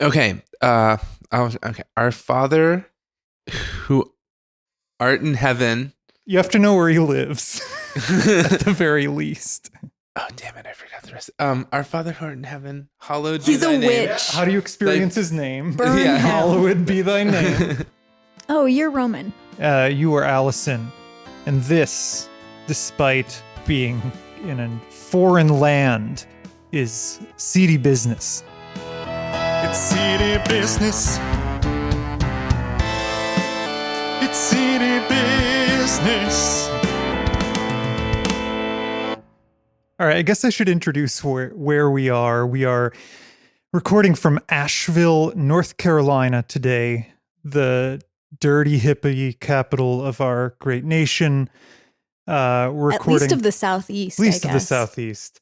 Okay. Okay. Our Father who art in heaven. You have to know where he lives, at the very least. Oh, damn it. I forgot the rest. Our Father who art in heaven, hallowed be He's thy a name. witch. How do you experience his name? Burn Yeah. hell. Hallowed be thy name. Oh, you're Roman. You are Allison. And this, despite being in a foreign land, is seedy business. It's seedy business. It's seedy business. All right, I guess I should introduce where we are. We are recording from Asheville, North Carolina today, the dirty hippie capital of our great nation. We're recording At least of the Southeast, I guess. of the Southeast.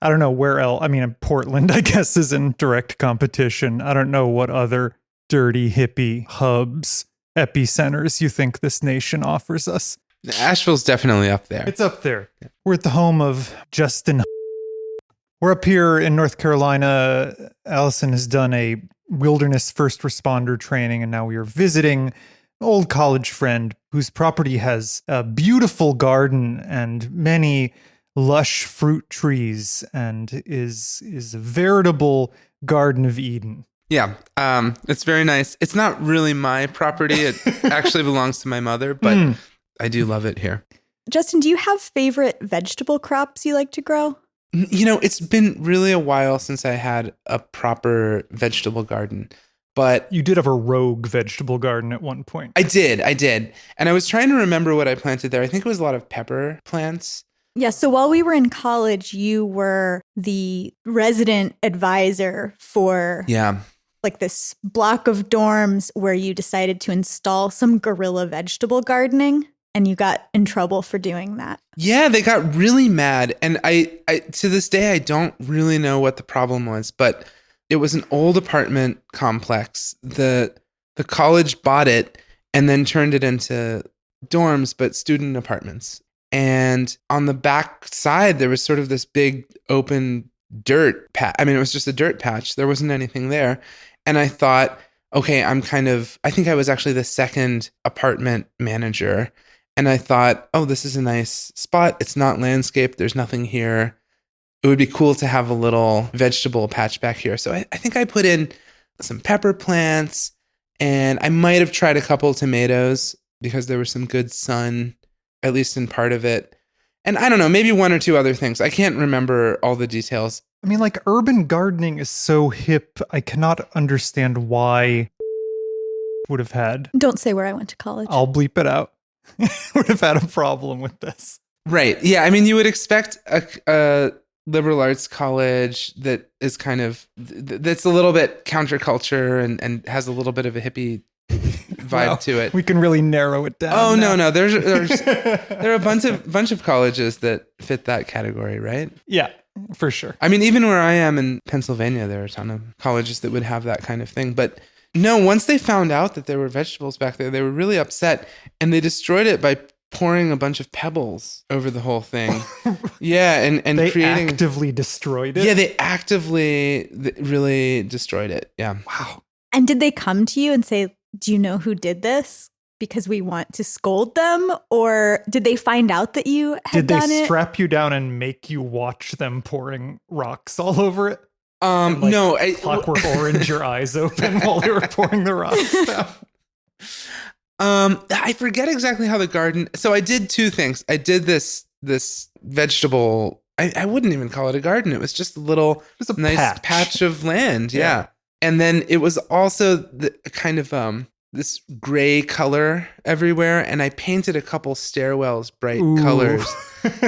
I don't know where else. I mean, Portland, I guess, is in direct competition. I don't know what other dirty hippie hubs, epicenters you think this nation offers us. Asheville's definitely up there. It's up there. We're at the home of Justin. We're up here in North Carolina. Allison has done a wilderness first responder training, and now we are visiting an old college friend whose property has a beautiful garden and many lush fruit trees and is a veritable Garden of Eden. Yeah, it's very nice. It's not really my property. It actually belongs to my mother, but I do love it here. Justin, do you have favorite vegetable crops you like to grow? You know, it's been really a while since I had a proper vegetable garden, but You did have a rogue vegetable garden at one point. I did. And I was trying to remember what I planted there. I think it was a lot of pepper plants. Yeah, so while we were in college, you were the resident advisor for Yeah. like this block of dorms where you decided to install some guerrilla vegetable gardening, and you got in trouble for doing that. Yeah, they got really mad. And I to this day, I don't really know what the problem was, but it was an old apartment complex. The college bought it and then turned it into dorms, but student apartments. And on the back side, there was sort of this big open dirt patch. I mean, it was just a dirt patch. There wasn't anything there. And I thought, okay, I think I was actually the second apartment manager. And I thought, oh, this is a nice spot. It's not landscaped. There's nothing here. It would be cool to have a little vegetable patch back here. So I think I put in some pepper plants, and I might have tried a couple tomatoes because there was some good sun, at least in part of it. And I don't know, maybe one or two other things. I can't remember all the details. I mean, like, urban gardening is so hip. I cannot understand why would have had. Don't say where I went to college. I'll bleep it out. Would have had a problem with this. Right. Yeah. I mean, you would expect a liberal arts college that is kind of, that's a little bit counterculture and has a little bit of a hippie vibe Wow. to it. We can really narrow it down. Oh, now. no. There are a bunch of colleges that fit that category, right? Yeah, for sure. I mean, even where I am in Pennsylvania, there are a ton of colleges that would have that kind of thing. But no, once they found out that there were vegetables back there, they were really upset, and they destroyed it by pouring a bunch of pebbles over the whole thing. Yeah, and They creating actively destroyed it. Yeah, they actively really destroyed it. Yeah. Wow. And did they come to you and say, do you know who did this? Because we want to scold them? Or did they find out that you had Did they done it? strap you down and make you watch them pouring rocks all over it? And, like, No, Clockwork Orange your eyes open while they were pouring the rocks down. I forget exactly how the garden. So I did two things. I did this vegetable. I wouldn't even call it a garden. It was just a little was a nice patch of land. Yeah. And then it was also the kind of this gray color everywhere, and I painted a couple stairwells bright colors.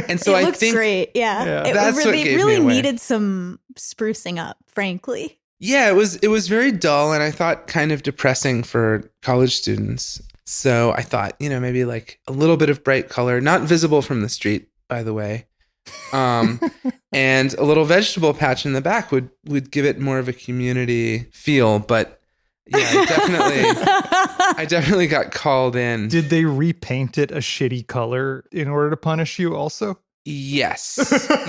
And so it I looks think great. Yeah. It That's what really, gave really me away. needed some sprucing up, frankly. Yeah, it was very dull, and I thought kind of depressing for college students. So I thought, maybe like a little bit of bright color, not visible from the street, by the way. And a little vegetable patch in the back would give it more of a community feel. But yeah, I definitely got called in. Did they repaint it a shitty color in order to punish you also? Yes.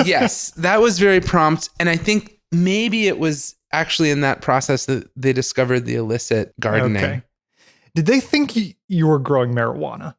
Yes. That was very prompt. And I think maybe it was actually in that process that they discovered the illicit gardening. Okay. Did they think you were growing marijuana?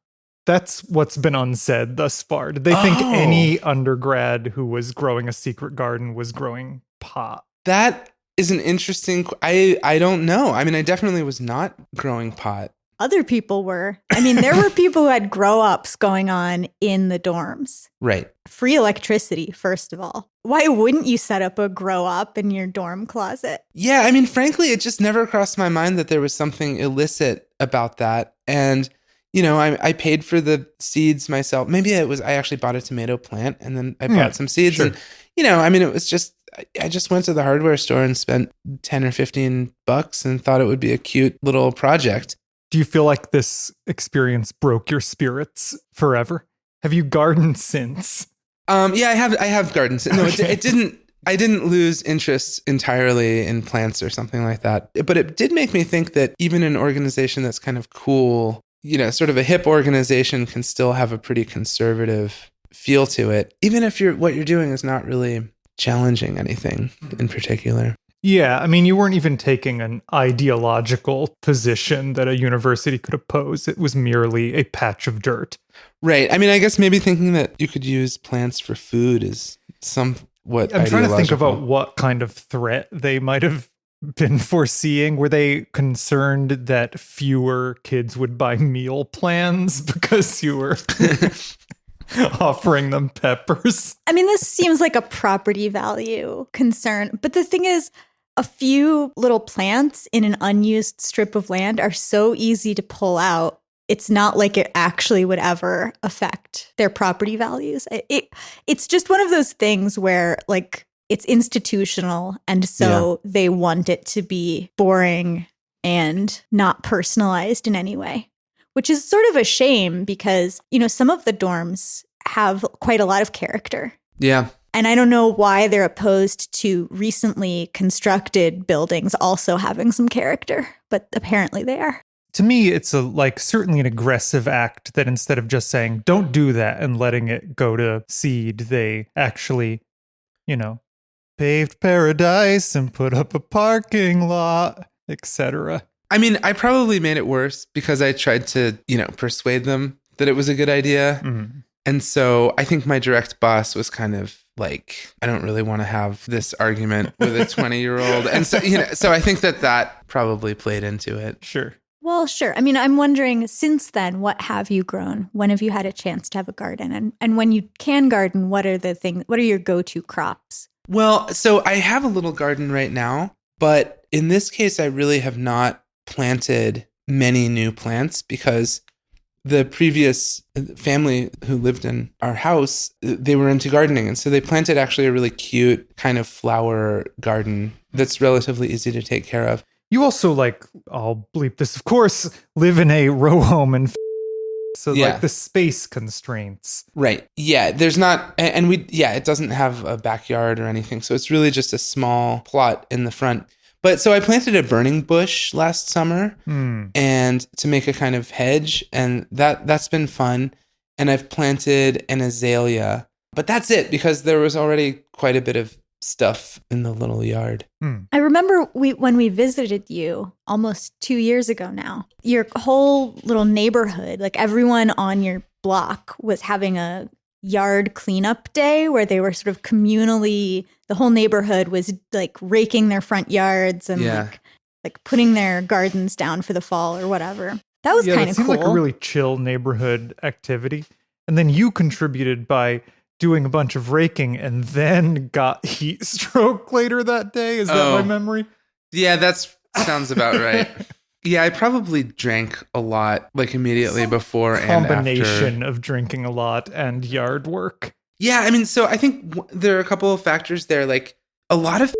That's what's been unsaid thus far. Did they think any undergrad who was growing a secret garden was growing pot? That is an interesting... I don't know. I mean, I definitely was not growing pot. Other people were. I mean, there were people who had grow-ups going on in the dorms. Right. Free electricity, first of all. Why wouldn't you set up a grow-up in your dorm closet? Yeah, I mean, frankly, it just never crossed my mind that there was something illicit about that. And, you know, I paid for the seeds myself. Maybe I actually bought a tomato plant and then I bought some seeds. Sure. And, you know, I mean, it was just, I just went to the hardware store and spent 10 or 15 bucks and thought it would be a cute little project. Do you feel like this experience broke your spirits forever? Have you gardened since? Yeah, I have gardens. No, Okay. it didn't. I didn't lose interest entirely in plants or something like that. But it did make me think that even an organization that's kind of cool, you know, sort of a hip organization, can still have a pretty conservative feel to it, even if what you're doing is not really challenging anything in particular. Yeah, I mean, you weren't even taking an ideological position that a university could oppose. It was merely a patch of dirt. Right. I mean, I guess maybe thinking that you could use plants for food is somewhat I'm trying to think ideological. about what kind of threat they might have been foreseeing. Were they concerned that fewer kids would buy meal plans because you were offering them peppers? I mean, this seems like a property value concern. But the thing is, a few little plants in an unused strip of land are so easy to pull out. It's not like it actually would ever affect their property values. It's just one of those things where, like, it's institutional, and so they want it to be boring and not personalized in any way, which is sort of a shame because, you know, some of the dorms have quite a lot of character. Yeah. And I don't know why they're opposed to recently constructed buildings also having some character, but apparently they are. To me, it's certainly an aggressive act that instead of just saying, don't do that and letting it go to seed, they actually, you know, paved paradise and put up a parking lot, etc. I mean, I probably made it worse because I tried to, you know, persuade them that it was a good idea. Mm-hmm. And so I think my direct boss was kind of like, I don't really want to have this argument with a 20-year-old. And so, you know, so I think that probably played into it. Sure. Well, sure. I mean, I'm wondering, since then, what have you grown? When have you had a chance to have a garden? And when you can garden, what are your go-to crops? Well, so I have a little garden right now, but in this case, I really have not planted many new plants because the previous family who lived in our house, they were into gardening. And so they planted actually a really cute kind of flower garden that's relatively easy to take care of. You also, I'll bleep this, of course, live in a row home and so the space constraints. Right. Yeah. There's not, and it doesn't have a backyard or anything. So it's really just a small plot in the front. But so I planted a burning bush last summer and to make a kind of hedge, and that's been fun. And I've planted an azalea, but that's it because there was already quite a bit of stuff in the little yard. I remember when we visited you almost 2 years ago now, your whole little neighborhood, like everyone on your block was having a yard cleanup day where they were sort of communally, the whole neighborhood was like raking their front yards and like putting their gardens down for the fall or whatever. That was kind of cool. It seemed like a really chill neighborhood activity. And then you contributed by doing a bunch of raking and then got heat stroke later that day. Is that my memory? Yeah, that sounds about right. Yeah, I probably drank a lot, like immediately before and after. Combination of drinking a lot and yard work. Yeah, I mean, so I think there are a couple of factors there. Like a lot of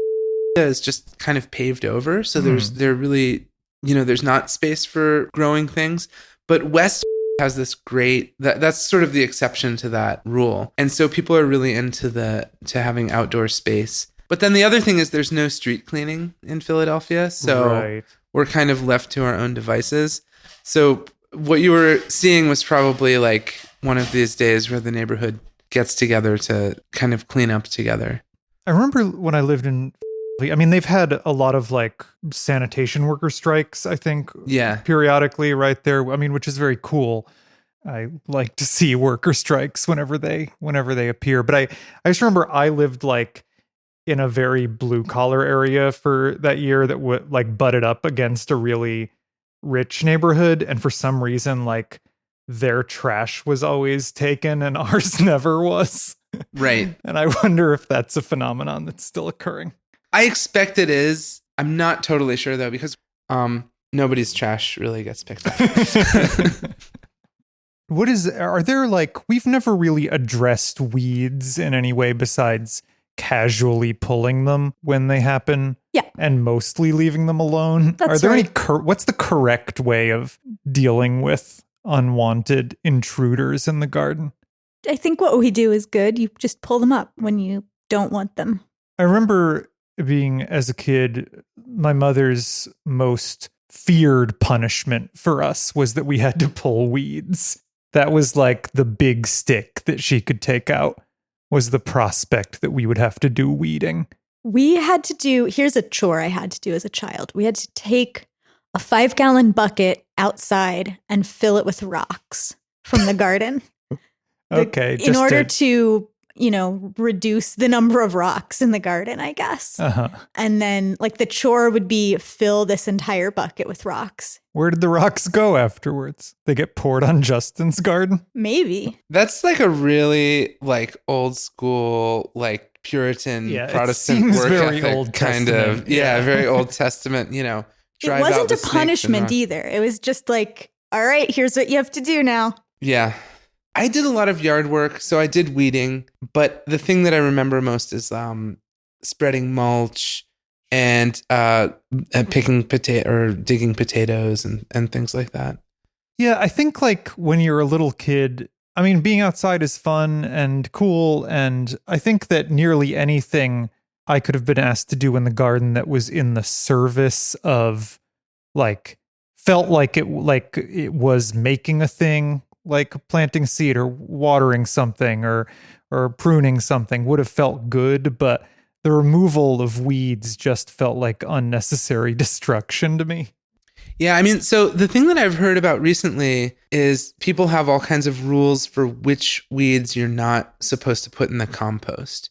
is just kind of paved over, so there's not space for growing things. But West has this great that's sort of the exception to that rule, and so people are really into having outdoor space. But then the other thing is there's no street cleaning in Philadelphia, so we're kind of left to our own devices. So what you were seeing was probably like one of these days where the neighborhood gets together to kind of clean up together. I remember when I lived in I mean, they've had a lot of like sanitation worker strikes, I think, Yeah. periodically right there. I mean, which is very cool. I like to see worker strikes whenever they appear. But I just remember I lived like in a very blue collar area for that year that would like butted up against a really rich neighborhood, and for some reason like their trash was always taken and ours never was. Right. And I wonder if that's a phenomenon that's still occurring. I expect it is. I'm not totally sure though, because nobody's trash really gets picked up. Are there like, we've never really addressed weeds in any way besides casually pulling them when they happen. Yeah. And mostly leaving them alone. That's Are there right. what's the correct way of dealing with unwanted intruders in the garden? I think what we do is good. You just pull them up when you don't want them. I remember being as a kid, my mother's most feared punishment for us was that we had to pull weeds. That was like the big stick that she could take out, was the prospect that we would have to do weeding. Here's a chore I had to do as a child. We had to take a 5-gallon bucket outside and fill it with rocks from the garden. Okay. In order to, reduce the number of rocks in the garden, I guess. Uh-huh. And then like the chore would be fill this entire bucket with rocks. Where did the rocks go afterwards? They get poured on Justin's garden? Maybe. That's like a really like old school, like Puritan Protestant work very ethic Old kind Testament. of. Yeah, very Old Testament, It drive out wasn't the a snakes punishment and either. It was just like, all right, here's what you have to do now. Yeah. I did a lot of yard work, so I did weeding, but the thing that I remember most is spreading mulch and picking or digging potatoes and things like that. Yeah, I think like when you're a little kid, I mean, being outside is fun and cool. And I think that nearly anything I could have been asked to do in the garden that was in the service of like, felt like it was making a thing, like planting seed or watering something or pruning something would have felt good. But the removal of weeds just felt like unnecessary destruction to me. Yeah, I mean, so the thing that I've heard about recently is people have all kinds of rules for which weeds you're not supposed to put in the compost,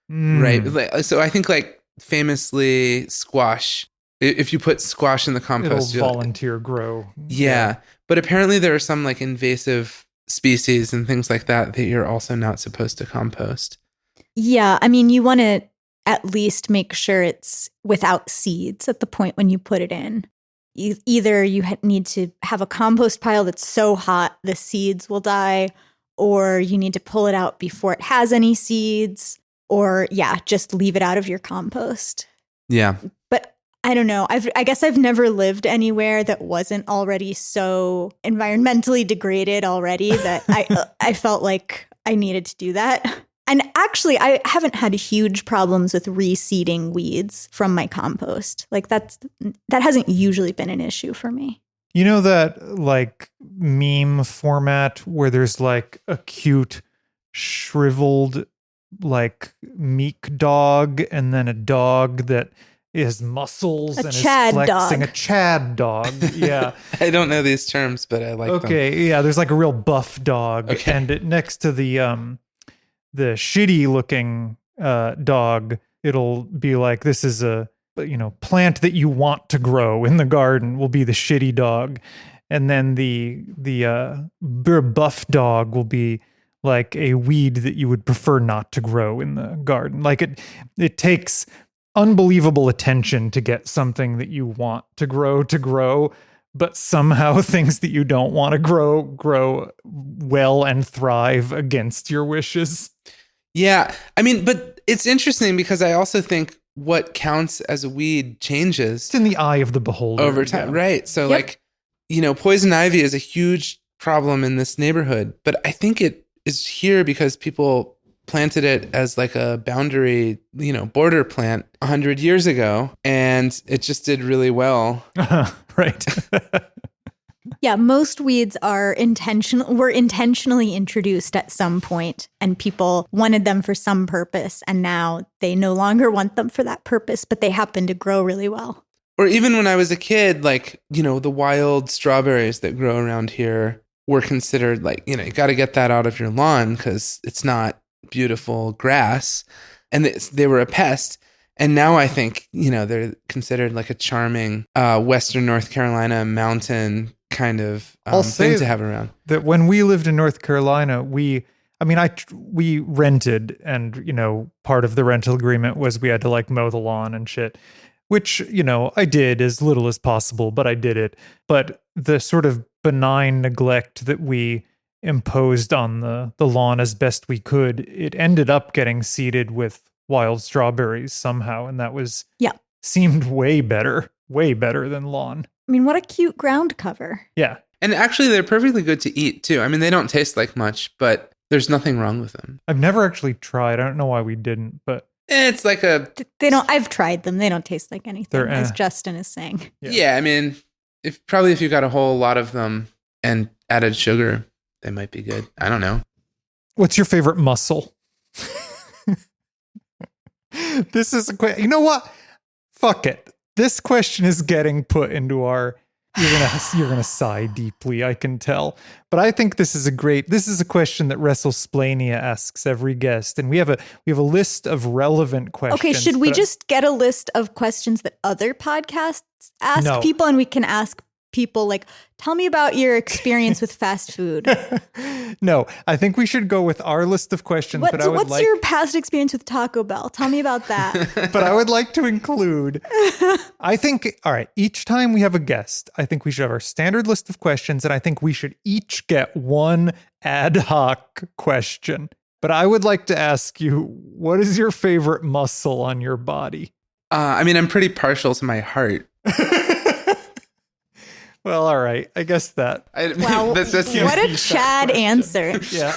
right? So I think like famously squash, if you put squash in the compost, it'll volunteer grow. Yeah, but apparently there are some like invasive species and things like that you're also not supposed to compost. Yeah, I mean, you want to at least make sure it's without seeds at the point when you put it in. Either you need to have a compost pile that's so hot the seeds will die, or you need to pull it out before it has any seeds, or just leave it out of your compost. Yeah. But I don't know. I guess I've never lived anywhere that wasn't already so environmentally degraded already that I felt like I needed to do that. And actually, I haven't had huge problems with reseeding weeds from my compost. Like that hasn't usually been an issue for me. You know that like meme format where there's like a cute shriveled like meek dog and then a dog that is muscles and is flexing. A Chad dog. Yeah. I don't know these terms, but I like them. Okay, yeah, there's like a real buff dog. Okay. And next to the shitty looking dog, it'll be like, this is a plant that you want to grow in the garden will be the shitty dog. And then the buff dog will be like a weed that you would prefer not to grow in the garden. Like it takes unbelievable attention to get something that you want to grow, but somehow things that you don't want to grow well and thrive against your wishes. Yeah. I mean, but it's interesting because I also think what counts as a weed changes. It's in the eye of the beholder. Over time. Yeah. Right. So like, poison ivy is a huge problem in this neighborhood, but I think it is here because people planted it as like a boundary, border plant 100 years ago, and it just did really well. Right. Yeah, most weeds were intentionally introduced at some point, and people wanted them for some purpose, and now they no longer want them for that purpose, but they happen to grow really well. Or even when I was a kid, like, the wild strawberries that grow around here were considered like, you got to get that out of your lawn because it's not beautiful grass. And they were a pest. And now I think, they're considered like a charming Western North Carolina mountain kind of thing to have around. That when we lived in North Carolina, we rented, and, part of the rental agreement was we had to like mow the lawn and shit, which, I did as little as possible, but I did it. But the sort of benign neglect that we imposed on the lawn as best we could, it ended up getting seeded with wild strawberries somehow. And that seemed way better than lawn. I mean, what a cute ground cover. Yeah. And actually, they're perfectly good to eat, too. I mean, they don't taste like much, but there's nothing wrong with them. I've never actually tried. I don't know why we didn't, but... It's like I've tried them. They don't taste like anything, as Justin is saying. Yeah, I mean, if you got a whole lot of them and added sugar, they might be good. I don't know. What's your favorite mussel? This is a question. You know what? Fuck it. This question is getting put into our... You're gonna sigh deeply, I can tell. But I think this is a question that WrestleSplania asks every guest, and we have a list of relevant questions. Okay, should we just get a list of questions that other podcasts ask people, and we can ask people like, tell me about your experience with fast food? No, I think we should go with our list of questions. What's your past experience with Taco Bell? Tell me about that. But I would like to include, I think, all right, each time we have a guest, I think we should have our standard list of questions, and I think we should each get one ad hoc question. But I would like to ask you, what is your favorite muscle on your body? I mean, I'm pretty partial to my heart. Well, all right. I guess that. Wow, what a Chad answer. Yeah.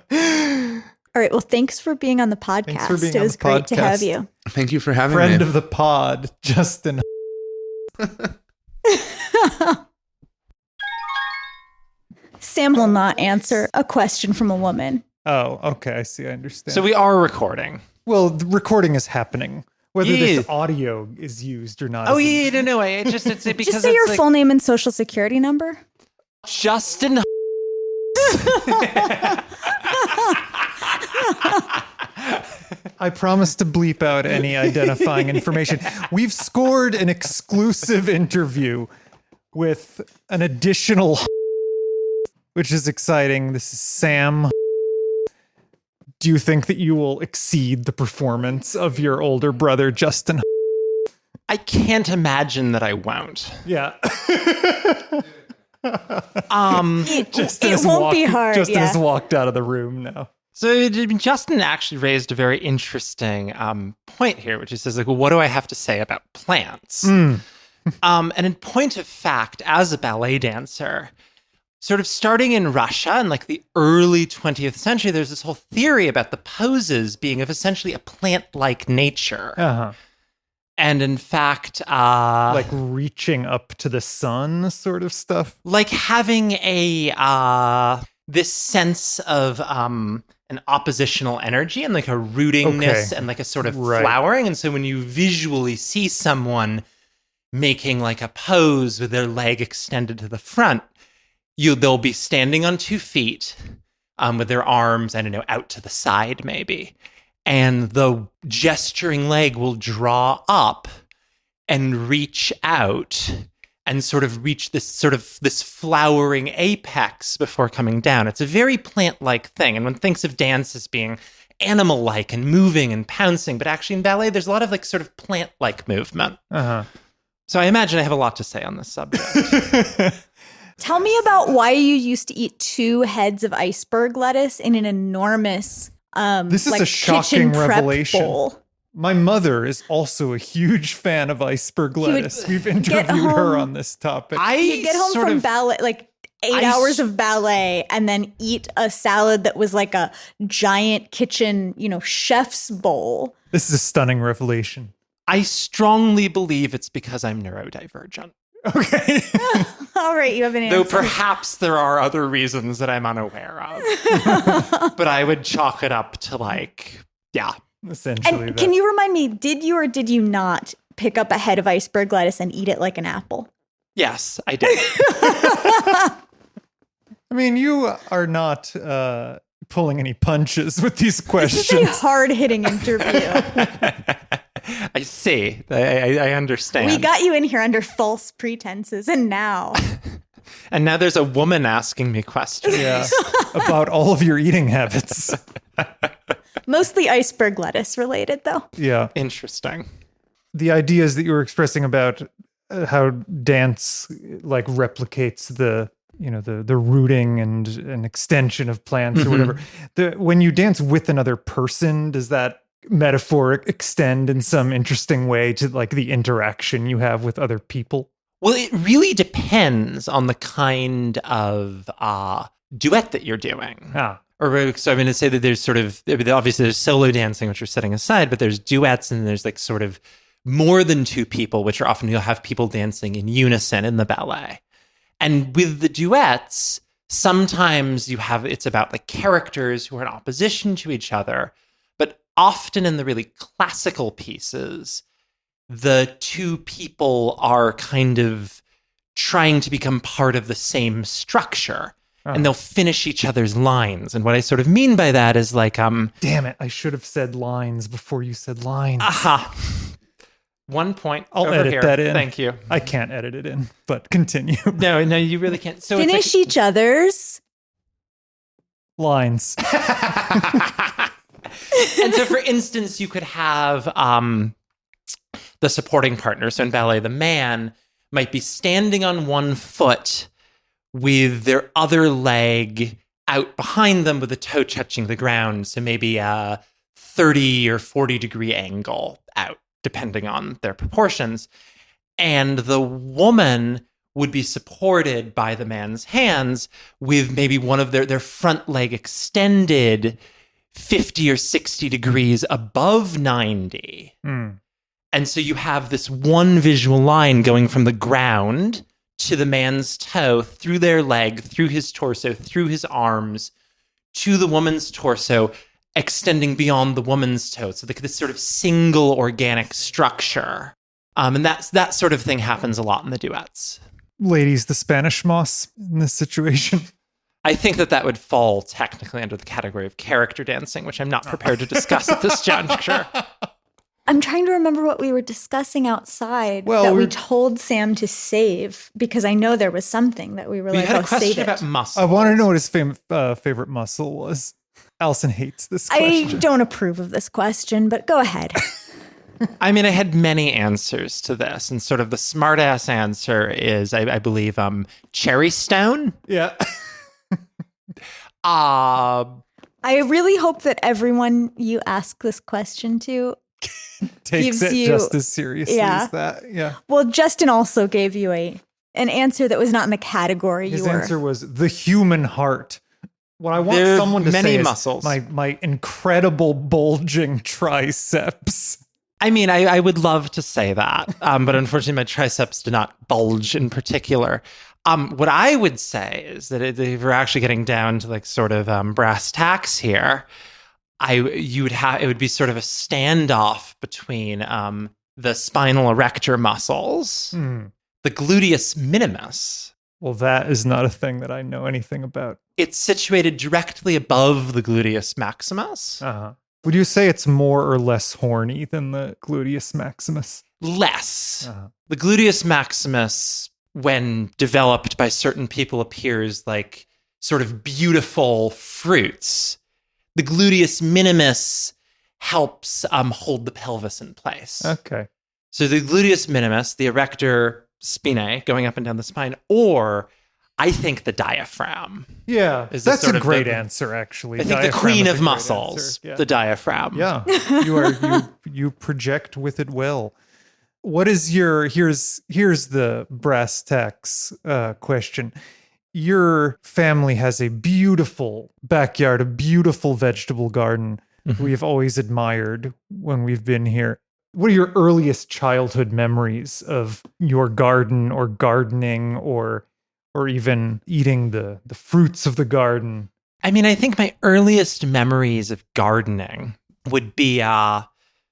All right. Well, thanks for being on the podcast. It was great to have you. Thank you for having me. Friend of the pod, Justin. Sam will not answer a question from a woman. Oh, okay. I see. I understand. So we are recording. Well, the recording is happening. Whether this audio is used or not. Oh, yeah, no. It's because just say your full name and social security number. Justin. I promise to bleep out any identifying information. We've scored an exclusive interview with an additional, which is exciting. This is Sam. Do you think that you will exceed the performance of your older brother, Justin? I can't imagine that I won't. Yeah. It won't be hard. Justin has walked out of the room now. So Justin actually raised a very interesting point here, which is says, like, well, what do I have to say about plants? And in point of fact, as a ballet dancer, sort of starting in Russia in like the early 20th century, there's this whole theory about the poses being of essentially a plant-like nature. Uh-huh. And in fact... like reaching up to the sun sort of stuff? Like having this sense of an oppositional energy and like a rootingness and like a sort of flowering. And so when you visually see someone making like a pose with their leg extended to the front, they'll be standing on 2 feet with their arms, I don't know, out to the side maybe. And the gesturing leg will draw up and reach out and sort of reach this flowering apex before coming down. It's a very plant-like thing. And one thinks of dance as being animal-like and moving and pouncing, but actually in ballet, there's a lot of like sort of plant-like movement. Uh-huh. So I imagine I have a lot to say on this subject. Tell me about why you used to eat 2 heads of iceberg lettuce in an enormous this is like a shocking kitchen prep revelation. bowl. My mother is also a huge fan of iceberg lettuce. We've interviewed her on this topic. You get home from ballet, like 8 hours of ballet, and then eat a salad that was like a giant kitchen, chef's bowl. This is a stunning revelation. I strongly believe it's because I'm neurodivergent. Okay. All right, you have an answer. Though perhaps there are other reasons that I'm unaware of. But I would chalk it up to like, yeah. Essentially. And can you remind me, did you or did you not pick up a head of iceberg lettuce and eat it like an apple? Yes, I did. I mean, you are not pulling any punches with these questions. This is a hard-hitting interview. I see. I understand. We got you in here under false pretenses, and now... And now there's a woman asking me questions. Yeah, about all of your eating habits. Mostly iceberg lettuce related, though. Yeah. Interesting. The ideas that you were expressing about how dance like replicates the rooting and an extension of plants or whatever. When you dance with another person, does that metaphor extend in some interesting way to like the interaction you have with other people? Well, it really depends on the kind of duet that you're doing. Or so I'm going to say that there's sort of, obviously there's solo dancing, which we're setting aside, but there's duets and there's like sort of more than two people, which are often you'll have people dancing in unison in the ballet. And with the duets, sometimes it's about like characters who are in opposition to each other, but often in the really classical pieces, the two people are kind of trying to become part of the same structure. And they'll finish each other's lines. And what I sort of mean by that is like... Damn it, I should have said lines before you said lines. Aha. 1 point. I'll edit that in. Thank you. I can't edit it in, but continue. No, you really can't. So finish each other's... lines. And so, for instance, you could have the supporting partner. So in ballet, the man might be standing on one foot with their other leg out behind them with the toe touching the ground. So maybe a 30 or 40 degree angle out, depending on their proportions. And the woman would be supported by the man's hands with maybe one of their front leg extended 50 or 60 degrees above 90. And so you have this one visual line going from the ground to the man's toe, through their leg, through his torso, through his arms, to the woman's torso, extending beyond the woman's toe. So this sort of single organic structure. And that sort of thing happens a lot in the duets. Ladies, the Spanish moss in this situation. I think that would fall technically under the category of character dancing, which I'm not prepared to discuss at this juncture. I'm trying to remember what we were discussing outside that we told Sam to save, because I know there was something that we were like, had a question save it. about muscle. I want to know what his favorite muscle was. Allison hates this question. I don't approve of this question, but go ahead. I mean, I had many answers to this, and sort of the smartass answer is, I believe, cherry stone. Yeah. I really hope that everyone you ask this question to takes it just as seriously as that. Yeah. Well, Justin also gave you an answer that was not in the category His you were. answer was the human heart. What I want There's someone to many say muscles. is my incredible bulging triceps. I mean, I would love to say that, but unfortunately my triceps do not bulge in particular. What I would say is that if we're actually getting down to like sort of brass tacks here, it would be sort of a standoff between the spinal erector muscles, the gluteus minimus. Well, that is not a thing that I know anything about. It's situated directly above the gluteus maximus. Would you say it's more or less horny than the gluteus maximus? Less. The gluteus maximus, when developed by certain people, appears like sort of beautiful fruits. The gluteus minimus helps hold the pelvis in place. Okay. So the gluteus minimus, the erector spinae going up and down the spine, or I think the diaphragm. Yeah, that's a great answer, actually. I think the queen of muscles, the diaphragm. Yeah, you project with it well. What is here's the brass tacks question. Your family has a beautiful backyard, a beautiful vegetable garden. We have always admired when we've been here. What are your earliest childhood memories of your garden or gardening or even eating the fruits of the garden? I mean, I think my earliest memories of gardening would be,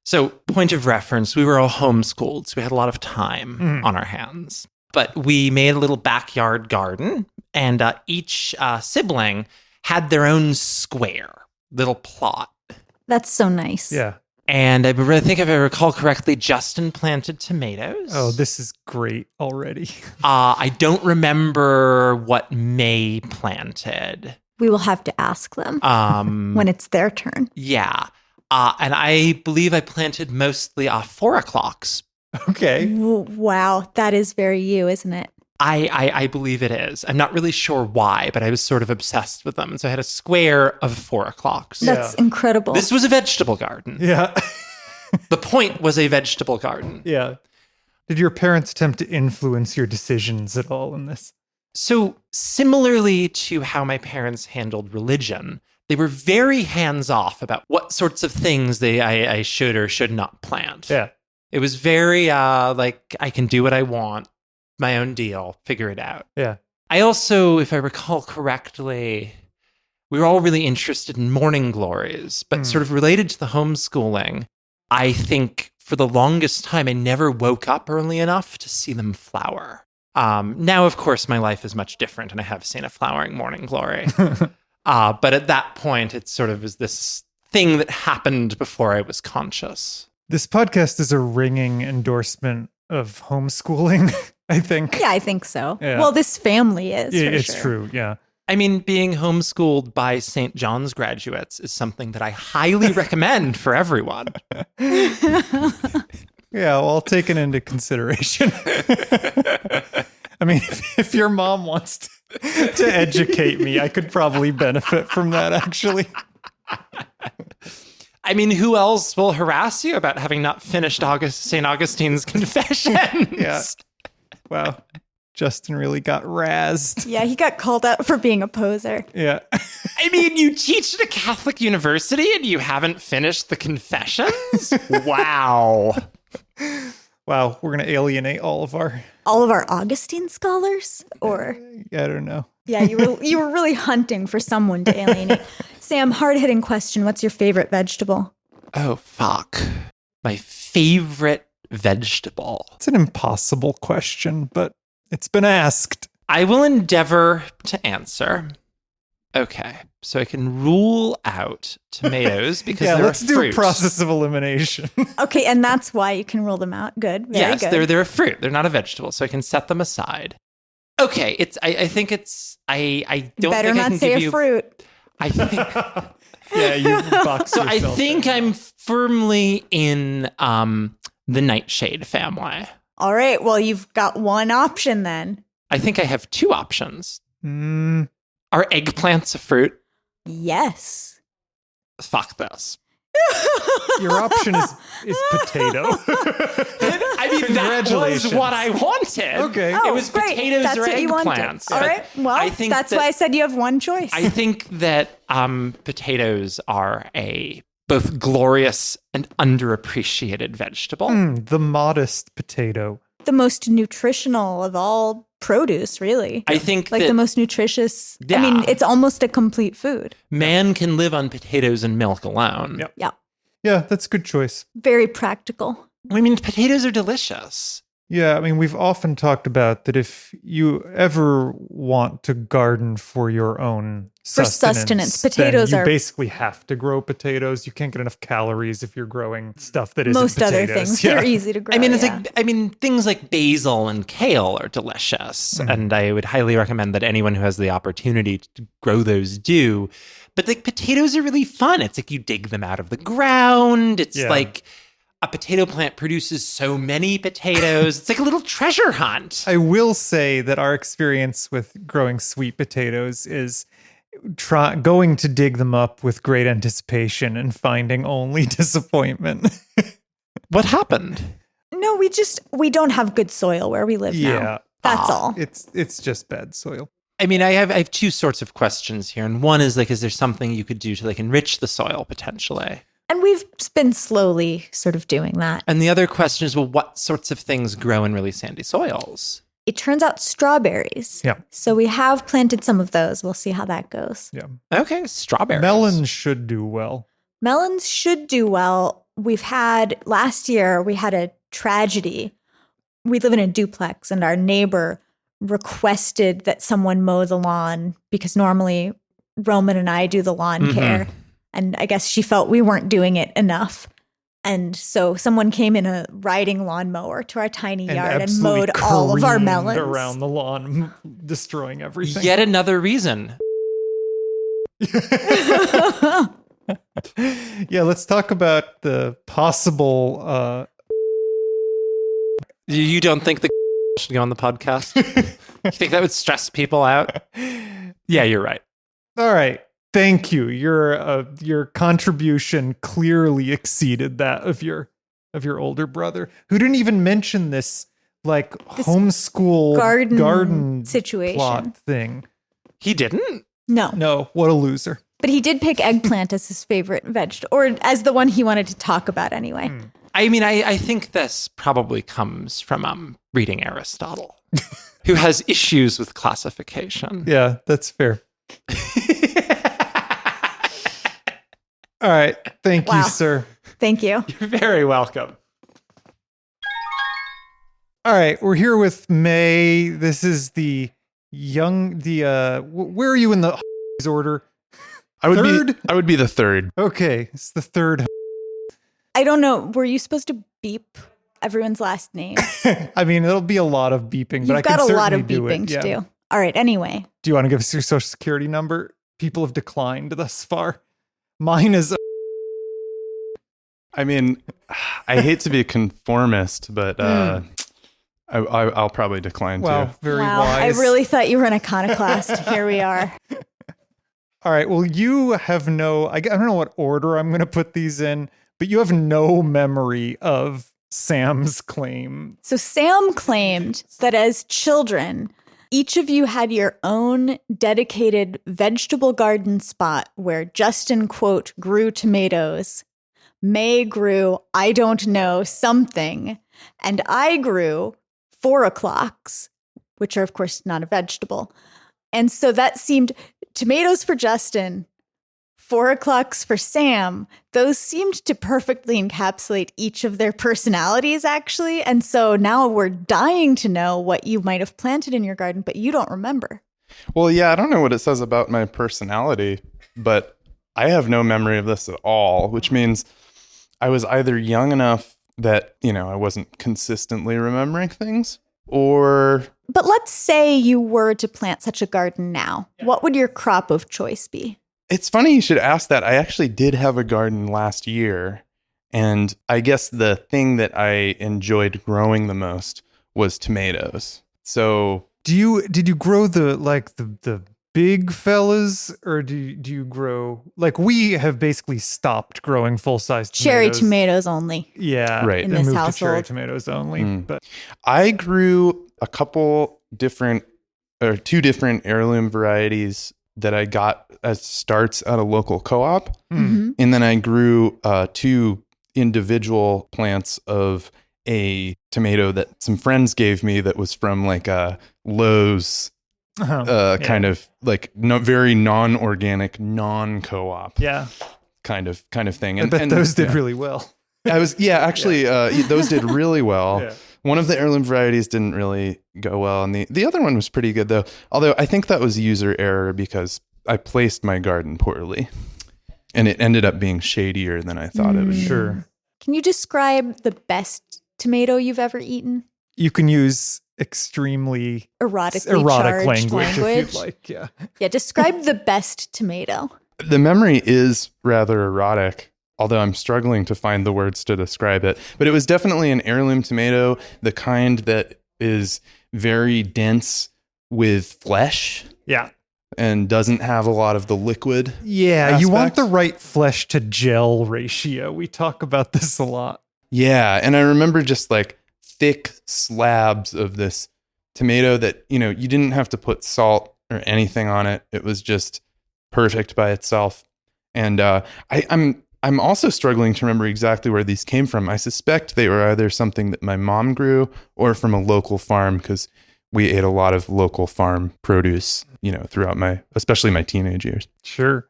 so point of reference, we were all homeschooled, so we had a lot of time on our hands. But we made a little backyard garden, and each sibling had their own square, little plot. That's so nice. Yeah. And I think if I recall correctly, Justin planted tomatoes. Oh, this is great already. I don't remember what May planted. We will have to ask them when it's their turn. Yeah. And I believe I planted mostly 4 o'clocks. Okay. Wow, that is very you, isn't it? I believe it is. I'm not really sure why, but I was sort of obsessed with them. And so I had a square of 4 o'clocks. That's incredible. This was a vegetable garden. Yeah. The point was a vegetable garden. Yeah. Did your parents attempt to influence your decisions at all in this? So similarly to how my parents handled religion, they were very hands-off about what sorts of things I should or should not plant. Yeah. It was very like, I can do what I want, my own deal, figure it out. Yeah. I also, if I recall correctly, we were all really interested in morning glories, but sort of related to the homeschooling, I think for the longest time, I never woke up early enough to see them flower. Now, of course, my life is much different and I have seen a flowering morning glory. But at that point, it sort of was this thing that happened before I was conscious. This podcast is a ringing endorsement of homeschooling, I think. Yeah, I think so. Yeah. Well, this family is. It's sure. true, yeah. I mean, being homeschooled by St. John's graduates is something that I highly recommend for everyone. Yeah, well, taken into consideration. I mean, if your mom wants to educate me, I could probably benefit from that, actually. I mean, who else will harass you about having not finished St. Augustine's Confessions? Yeah. Wow. Justin really got razzed. Yeah, he got called out for being a poser. Yeah. I mean, you teach at a Catholic university and you haven't finished the Confessions? Wow. Wow, we're going to alienate all of our Augustine scholars? Or I don't know. yeah, you were really hunting for someone to alienate. Sam, hard-hitting question. What's your favorite vegetable? Oh, fuck. My favorite vegetable. It's an impossible question, but it's been asked. I will endeavor to answer. Okay, so I can rule out tomatoes because Yeah, they're let's a do fruit. a process of elimination. Okay, and that's why you can rule them out. Good. Very Yes, good. they're a fruit. They're not a vegetable, so I can set them aside. Okay, I think it's I don't Better think I not can say give a you fruit. I think Yeah, you box so. I yourself think in. I'm firmly in the nightshade family. All right, well, you've got one option then. I think I have 2 options. Mm, Are eggplants a fruit? Yes. Fuck this. your option is potato. I mean, that was Congratulations. what I wanted. Okay. It was great. potatoes That's or what you wanted. eggplants. All but right, well, I think that's that- why I said you have one choice. I think that potatoes are a both glorious and underappreciated vegetable. The modest potato. the most nutritional of all produce, really. I think like that the most nutritious. Yeah. I mean, it's almost a complete food. man can live on potatoes and milk alone. Yep. Yeah. Yeah, that's a good choice. Very practical. I mean, potatoes are delicious. Yeah, I mean, we've often talked about that if you ever want to garden for your own sustenance, potatoes then you are- basically have to grow potatoes. You can't get enough calories if you're growing stuff that isn't Most other potatoes. things. Yeah. They're easy to grow. I mean, it's yeah. like things like basil and kale are delicious, and I would highly recommend that anyone who has the opportunity to grow those do. But like potatoes are really fun. It's like you dig them out of the ground. It's Yeah. like a potato plant produces so many potatoes. It's like a little treasure hunt. I will say that our experience with growing sweet potatoes is going to dig them up with great anticipation and finding only disappointment. What happened? No, we don't have good soil where we live Yeah. now. That's all. It's just bad soil. I mean, I have 2 sorts of questions here, and one is like, is there something you could do to like enrich the soil potentially? And we've been slowly sort of doing that. And the other question is, well, what sorts of things grow in really sandy soils? It turns out strawberries. Yeah. So we have planted some of those. We'll see how that goes. Yeah. Okay, strawberries. Melons should do well. Melons should do well. Last year, we had a tragedy. We live in a duplex, and our neighbor requested that someone mow the lawn because normally Roman and I do the lawn care. And I guess she felt we weren't doing it enough. And so someone came in a riding lawnmower to our tiny yard and mowed all of our melons around the lawn, destroying everything. Yet another reason. Yeah, let's talk about the possible. You don't think the should go on the podcast? You think that would stress people out? Yeah, you're right. All right. Thank you. Your contribution clearly exceeded that of your older brother, who didn't even mention this homeschool garden situation plot thing. He didn't? No, what a loser. But he did pick eggplant as his favorite vegetable, or as the one he wanted to talk about anyway. I mean, I think this probably comes from reading Aristotle, who has issues with classification. Yeah, that's fair. All right. Thank you, sir. Thank you. You're very welcome. All right. We're here with May. This is where are you in the order? I would be the third. Okay. It's the third. I don't know. Were you supposed to beep everyone's last name? I mean, it'll be a lot of beeping, but I You've can got a lot of certainly beeping do it. to do. All right. Anyway. Do you want to give us your social security number? People have declined thus far. Mine is. I mean, I hate to be a conformist, but I'll probably decline Wow, too. very wow. wise. I really thought you were an iconoclast. Here we are. All right. Well, you have I don't know what order I'm going to put these in, but you have no memory of Sam's claim. So Sam claimed that as children, each of you had your own dedicated vegetable garden spot where Justin, quote, grew tomatoes, May grew, I don't know, something, and I grew 4 o'clocks, which are, of course, not a vegetable. And so that seemed tomatoes for Justin, 4 o'clocks for Sam. Those seemed to perfectly encapsulate each of their personalities, actually. And so now we're dying to know what you might have planted in your garden, but you don't remember. Well, yeah, I don't know what it says about my personality, but I have no memory of this at all, which means I was either young enough that, I wasn't consistently remembering things, or... But let's say you were to plant such a garden now. Yeah. What would your crop of choice be? It's funny you should ask that. I actually did have a garden last year, and I guess the thing that I enjoyed growing the most was tomatoes. So... Did you grow the big fellas, or do you grow we have basically stopped growing full-size tomatoes. Cherry tomatoes only. Yeah, right. In this moved household. to cherry tomatoes only. But I grew a couple different or 2 different heirloom varieties that I got as starts at a local co-op, and then I grew 2 individual plants of a tomato that some friends gave me that was from a Lowe's kind of very non-organic, non-co-op kind of thing. I bet those did really well. Those did really well. Yeah. One of the heirloom varieties didn't really go well, and the other one was pretty good though. Although I think that was user error because I placed my garden poorly, and it ended up being shadier than I thought it would. Sure. Can you describe the best tomato you've ever eaten? You can use extremely erotic language if you'd like. Yeah. Yeah. Describe the best tomato. The memory is rather erotic, although I'm struggling to find the words to describe it. But it was definitely an heirloom tomato, the kind that is very dense with flesh. Yeah. And doesn't have a lot of the liquid. Yeah, aspect. You want the right flesh to gel ratio. We talk about this a lot. Yeah, and I remember just thick slabs of this tomato that, you didn't have to put salt or anything on it. It was just perfect by itself. And I'm I'm also struggling to remember exactly where these came from. I suspect they were either something that my mom grew or from a local farm, because we ate a lot of local farm produce, throughout especially my teenage years. Sure.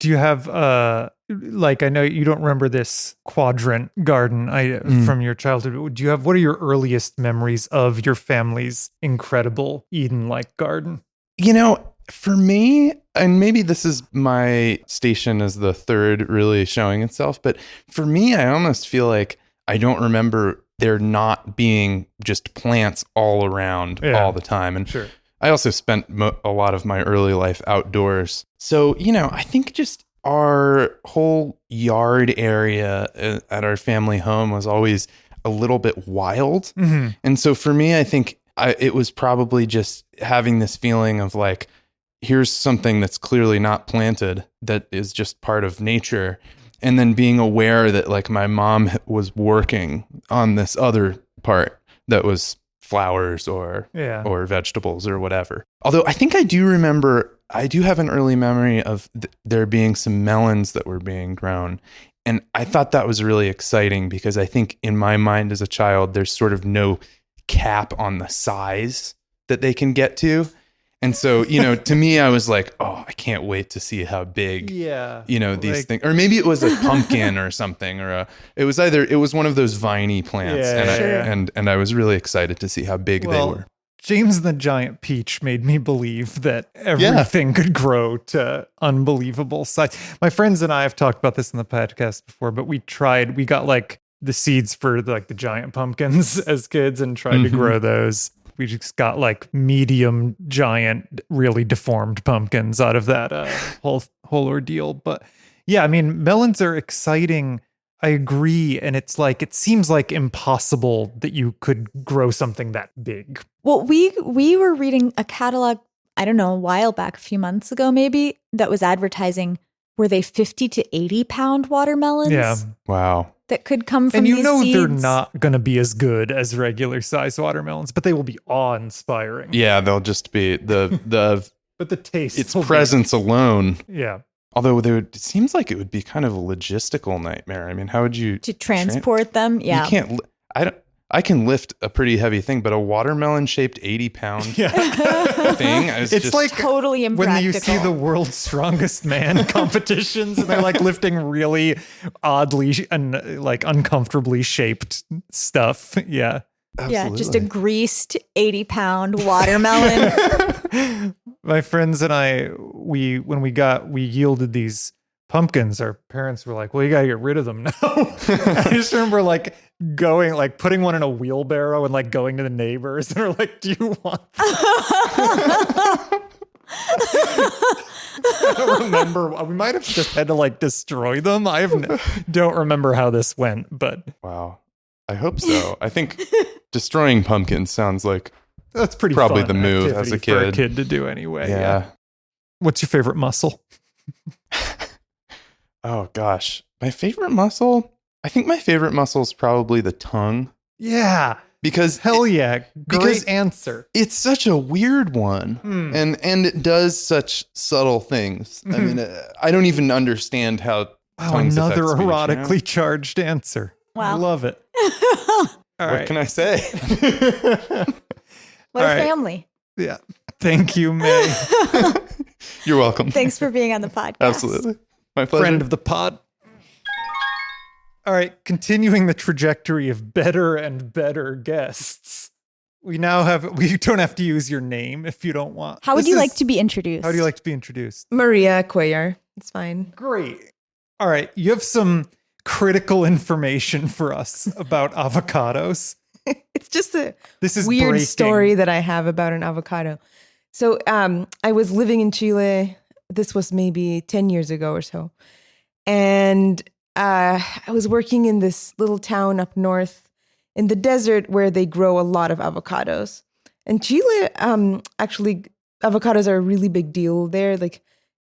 Do you have, I know you don't remember this quadrant garden from your childhood. What are your earliest memories of your family's incredible Eden-like garden? For me, and maybe this is my station as the third really showing itself, but for me, I almost feel like I don't remember there not being just plants all around all the time. And sure. I also spent a lot of my early life outdoors. So, I think just our whole yard area at our family home was always a little bit wild. Mm-hmm. And so for me, I think it was probably just having this feeling of like, here's something that's clearly not planted that is just part of nature. And then being aware that like my mom was working on this other part that was flowers or vegetables or whatever. Although I think I do have an early memory of there being some melons that were being grown. And I thought that was really exciting because I think in my mind as a child, there's sort of no cap on the size that they can get to. And so, to me, I was like, oh, I can't wait to see how big, these things, or maybe it was a pumpkin or something, or it was one of those viney plants. And I was really excited to see how big they were. James the Giant Peach made me believe that everything could grow to unbelievable size. My friends and I have talked about this in the podcast before, but we got like the seeds for the giant pumpkins as kids and tried to grow those. We just got like medium, giant, really deformed pumpkins out of that whole ordeal. But yeah, I mean, melons are exciting. I agree. And it seems like impossible that you could grow something that big. Well, we were reading a catalog, I don't know, a while back, a few months ago maybe, that was advertising, were they 50 to 80 pound watermelons? Yeah. Wow. That could come from these seeds. They're not going to be as good as regular size watermelons, but they will be awe-inspiring. Yeah, they'll just be the but the taste, its presence alone. Yeah. Although it seems like it would be kind of a logistical nightmare. I mean, how would you to transport them? Yeah, you can't. I can lift a pretty heavy thing, but a watermelon-shaped 80-pound thing, it's just like totally impractical. When you see the world's strongest man competitions, and they're like lifting really oddly and like uncomfortably shaped stuff. Yeah. Absolutely. Yeah, just a greased 80-pound watermelon. My friends and I, we yielded these pumpkins. Our parents were like, well, you got to get rid of them now. I just remember putting one in a wheelbarrow and going to the neighbors and they're like, do you want this? I don't remember. We might have just had to destroy them. I don't remember how this went, but. Wow. I hope so. I think destroying pumpkins sounds like that's probably the move as a kid. For a kid to do anyway. Yeah. What's your favorite muscle? Oh gosh, my favorite muscle? I think my favorite muscle is probably the tongue. Yeah. Because great answer. It's such a weird one, and it does such subtle things. I mean, I don't even understand how. Wow, another erotically charged answer. Wow, I love it. What can I say? What a family. Yeah. Thank you, May. You're welcome. Thanks for being on the podcast. Absolutely. My pleasure. Friend of the pod. All right, continuing the trajectory of better and better guests. We don't have to use your name if you don't want. How would you like to be introduced? How do you like to be introduced? Maria Cuellar. It's fine. Great. All right, you have some critical information for us about avocados. It's just this is weird breaking. Story that I have about an avocado. So I was living in Chile. This was maybe 10 years ago or so. And I was working in this little town up north in the desert where they grow a lot of avocados. And Chile, actually, avocados are a really big deal there.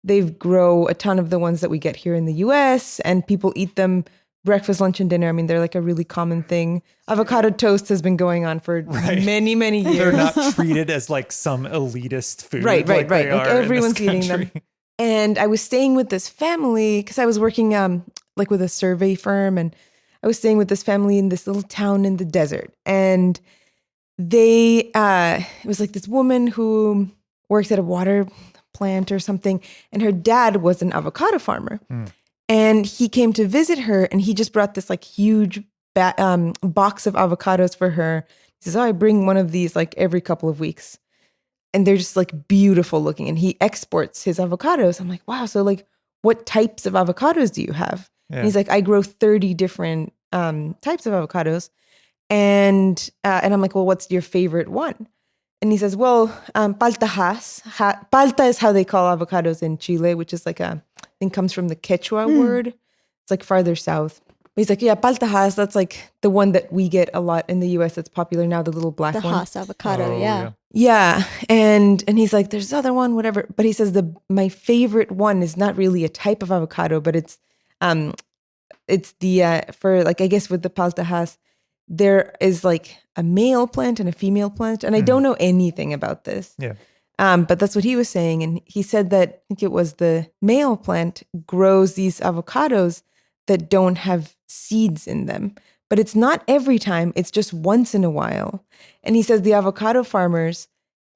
They grow a ton of the ones that we get here in the US, and people eat them breakfast, lunch, and dinner. I mean, they're like a really common thing. Avocado toast has been going on for many, many years. They're not treated as some elitist food. Right. Everyone's eating them. And I was staying with this family because I was working like with a survey firm, and I was staying with this family in this little town in the desert. And they, it was like this woman who worked at a water plant or something, and her dad was an avocado farmer. And he came to visit her, and he just brought this like huge box of avocados for her. He says, "Oh, I bring one of these like every couple of weeks." And they're just like beautiful looking. And he exports his avocados. I'm like, wow. So like, what types of avocados do you have? Yeah. And he's like, I grow 30 different types of avocados. And I'm like, well, what's your favorite one? And he says, well, palta palta is how they call avocados in Chile, which is like I think comes from the Quechua word. It's like farther south. But he's like, yeah, palta has, that's like the one that we get a lot in the US that's popular now, the little black one. The Haas avocado, yeah. Yeah. And he's like, there's other one, whatever. But he says my favorite one is not really a type of avocado, but it's the for like, I guess with the palta has, there is like a male plant and a female plant. And I don't know anything about this. Yeah. But that's what he was saying. And he said that, I think it was the male plant grows these avocados that don't have seeds in them. But it's not every time. It's just once in a while. And he says the avocado farmers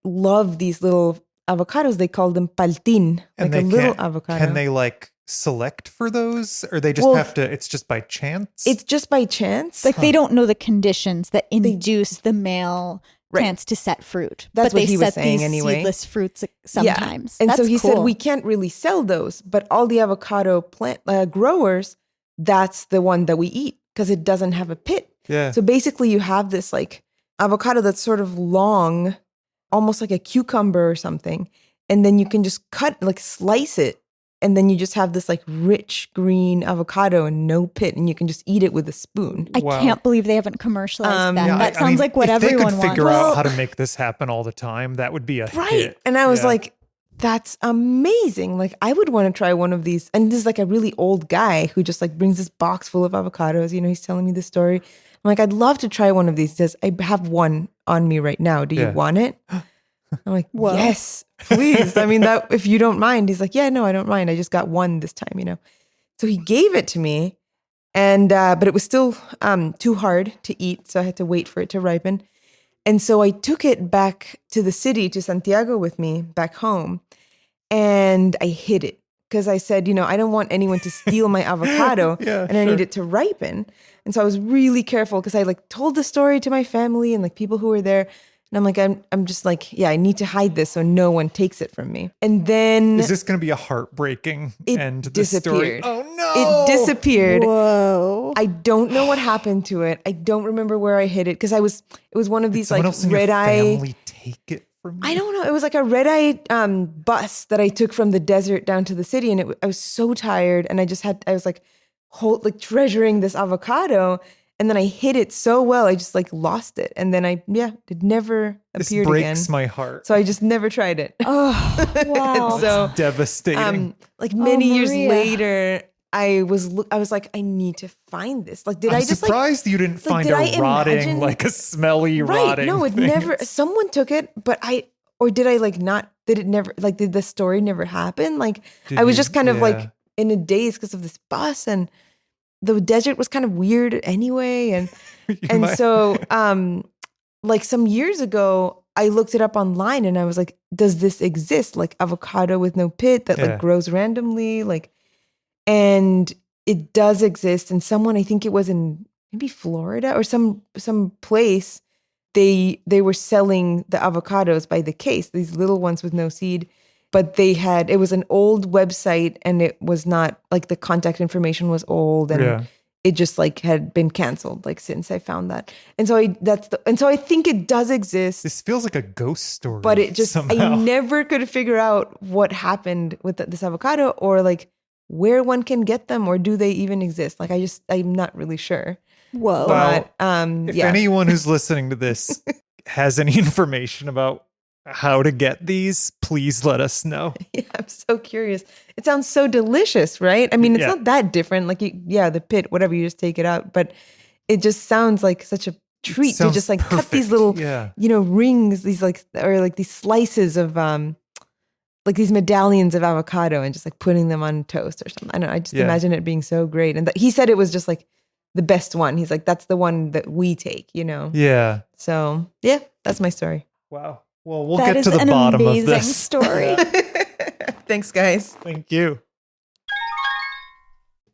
love these little avocados. They call them paltin, and like a little avocado. Can they like select for those? Or they just have to, it's just by chance? It's just by chance. Like they don't know the conditions that induce the male plants to set fruit. That's but what he was saying these anyway. Seedless fruits sometimes. Yeah. And That's so he cool. said we can't really sell those, but all the avocado plant growers, that's the one that we eat because it doesn't have a pit. Yeah. So basically you have this like avocado that's sort of long, almost like a cucumber or something. And then you can just slice it. And then you just have this like rich green avocado and no pit, and you can just eat it with a spoon. I can't believe they haven't commercialized that. Yeah, that sounds like what if everyone wants. they could figure out how to make this happen all the time, that would be a hit. And I was like, that's amazing. Like I would want to try one of these. And this is like a really old guy who just like brings this box full of avocados. You know, he's telling me the story. I'm like, I'd love to try one of these. He says, I have one on me right now. Do you want it? I'm like, yes, please. I mean, that if you don't mind. He's like, yeah, no, I don't mind. I just got one this time, you know. So he gave it to me, and but it was still too hard to eat, so I had to wait for it to ripen. And so I took it back to the city, to Santiago with me, back home, and I hid it because I said, you know, I don't want anyone to steal my avocado, and I need it to ripen. And so I was really careful because I like told the story to my family and like people who were there. And I'm like, I'm just like, yeah, I need to hide this so no one takes it from me. And then is this going to be a heartbreaking end to the story? Disappeared. Oh no! It disappeared. Whoa! I don't know what happened to it. I don't remember where I hid it because it was one of these like red eye. Family take it from me? I don't know. It was like a red eye bus that I took from the desert down to the city, and I was so tired, and I was like treasuring this avocado. And then I hid it so well, I just like lost it. And then it never appeared again. This breaks my heart. So I just never tried it. Oh, wow. So it's devastating. Like many years later, I was like, I need to find this. Like, I'm surprised you didn't find a rotting, like a smelly rotting. No, it never, someone took it, but did I like not, did it never, like, did the story never happen? Like, I was just kind of like in a daze because of this bus, and the desert was kind of weird anyway. And so, like some years ago, I looked it up online and I was like, does this exist? Like avocado with no pit that like grows randomly, like, and it does exist. And someone, I think it was in maybe Florida or some place, they were selling the avocados by the case, these little ones with no seed. But it was an old website, and it was not like the contact information was old, and it just like had been canceled like since I found that. And so I think it does exist. This feels like a ghost story. But it just somehow. I never could figure out what happened with this avocado, or like where one can get them, or do they even exist? Like I'm not really sure. Whoa. But if anyone who's listening to this has any information about how to get these, please let us know. Yeah, I'm so curious. It sounds so delicious, right? I mean, it's not that different. Like, the pit, whatever, you just take it out. But it just sounds like such a treat to just like cut these little, rings, these like, or like these slices of like these medallions of avocado and just like putting them on toast or something. I don't know. I just imagine it being so great. And he said it was just like the best one. He's like, that's the one that we take, you know? Yeah. So yeah, that's my story. Wow. Well, we'll get to the bottom of this story. Thanks, guys. Thank you.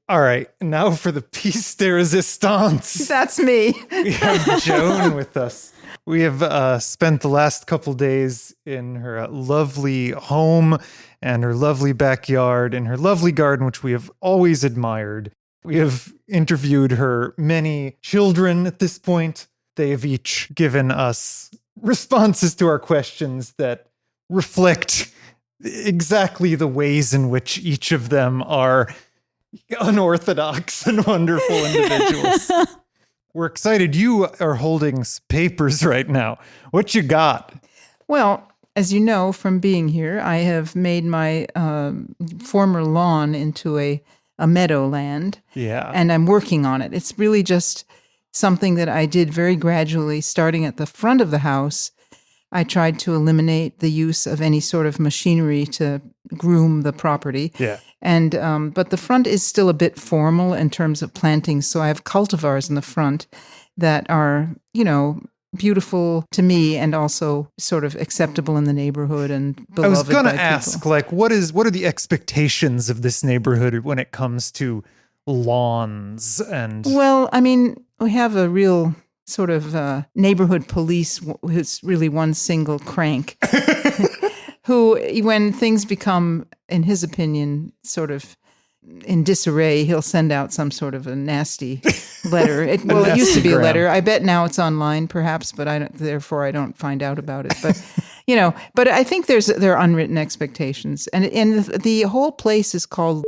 All right. Now for the piece de resistance. That's me. We have Joan with us. We have spent the last couple days in her lovely home and her lovely backyard and her lovely garden, which we have always admired. We have interviewed her many children at this point. They have each given us responses to our questions that reflect exactly the ways in which each of them are unorthodox and wonderful individuals. We're excited. You are holding papers right now. What you got? Well, as you know from being here, I have made my former lawn into a meadowland. Yeah. And I'm working on it. It's really just something that I did very gradually, starting at the front of the house. I tried to eliminate the use of any sort of machinery to groom the property. Yeah. And but the front is still a bit formal in terms of plantings. So I have cultivars in the front that are, you know, beautiful to me and also sort of acceptable in the neighborhood and beloved. I was going by to ask, people. like, what are the expectations of this neighborhood when it comes to lawns and? Well, I mean, we have a real sort of neighborhood police who's really one single crank who, when things become, in his opinion, sort of in disarray, he'll send out some sort of a nasty letter. It used to be a letter. I bet now it's online, perhaps, but therefore I don't find out about it. But you know, but I think there are unwritten expectations, and the whole place is called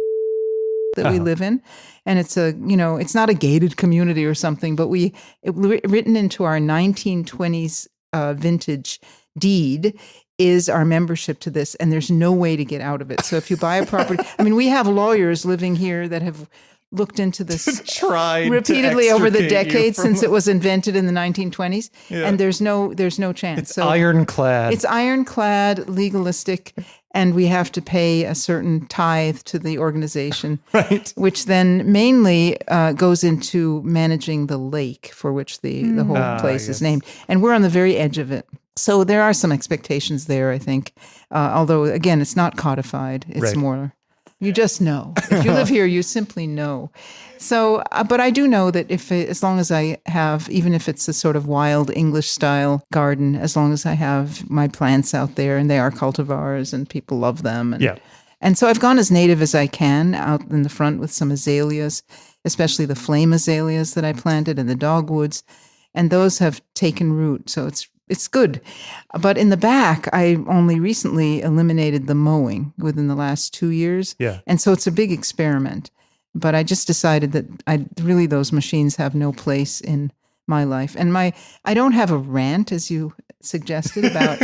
that we live in, and it's it's not a gated community or something, but written into our 1920s vintage deed is our membership to this, and there's no way to get out of it. So if you buy a property, I mean, we have lawyers living here that have looked into this tried repeatedly over the decades since it was invented in the 1920s, and there's no chance. It's ironclad. It's ironclad, legalistic, and we have to pay a certain tithe to the organization, right? Which then mainly goes into managing the lake for which the whole place is named, and we're on the very edge of it. So there are some expectations there, I think. Although, again, it's not codified. It's more, you just know. If you live here, you simply know. So, but I do know that as long as I have, even if it's a sort of wild English style garden, as long as I have my plants out there and they are cultivars and people love them. And so I've gone as native as I can out in the front with some azaleas, especially the flame azaleas that I planted and the dogwoods. And those have taken root. So it's good. But in the back, I only recently eliminated the mowing within the last 2 years. Yeah. And so it's a big experiment. But I just decided that those machines have no place in my life. And I don't have a rant, as you suggested, about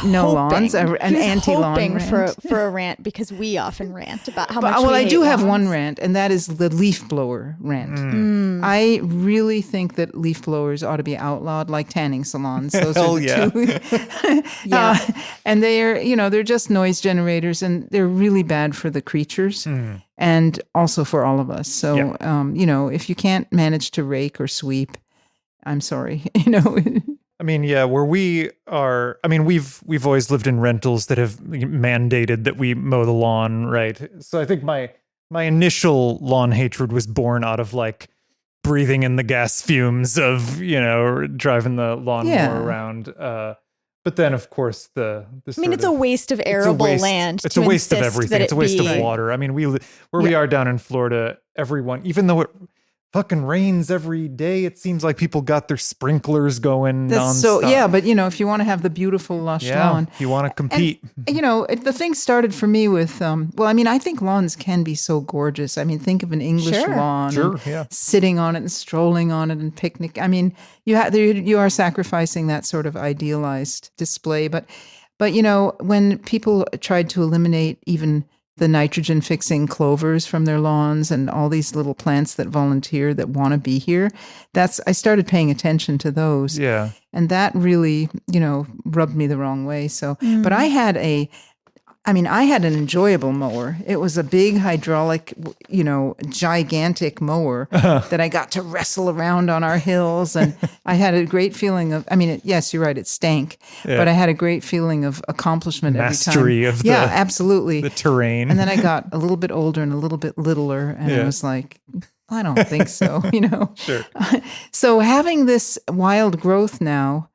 no lawns, an anti-lawn rant. for a rant because we often rant about how much. Well, I do have lawns. one rant, and that is the leaf blower rant. I really think that leaf blowers ought to be outlawed, like tanning salons. Those are the two. And they're just noise generators, and they're really bad for the creatures. And also for all of us. So, if you can't manage to rake or sweep, I'm sorry, I mean, where we are, I mean, we've always lived in rentals that have mandated that we mow the lawn, right? So I think my initial lawn hatred was born out of like breathing in the gas fumes of, driving the lawnmower around. But then, of course, it's a waste of arable land. It's a waste of everything. It's a waste of water. I mean, we are down in Florida, everyone, even though it fucking rains every day, it seems like people got their sprinklers going nonstop. So, but if you want to have the beautiful lush lawn. You want to compete. And, the thing started for me with, I think lawns can be so gorgeous. I mean, think of an English lawn. Sitting on it and strolling on it and picnic. I mean, you are sacrificing that sort of idealized display. But when people tried to eliminate even the nitrogen fixing clovers from their lawns and all these little plants that volunteer that want to be here, I started paying attention to those. Yeah. And that really, rubbed me the wrong way. So, but I had I mean, I had an enjoyable mower. It was a big hydraulic, gigantic mower that I got to wrestle around on our hills. And I had a great feeling of, yes, you're right, it stank. Yeah. But I had a great feeling of accomplishment Mastery every time. of Yeah, absolutely. the terrain. And then I got a little bit older and a little bit littler. And I was like, I don't think so, Sure. So having this wild growth now,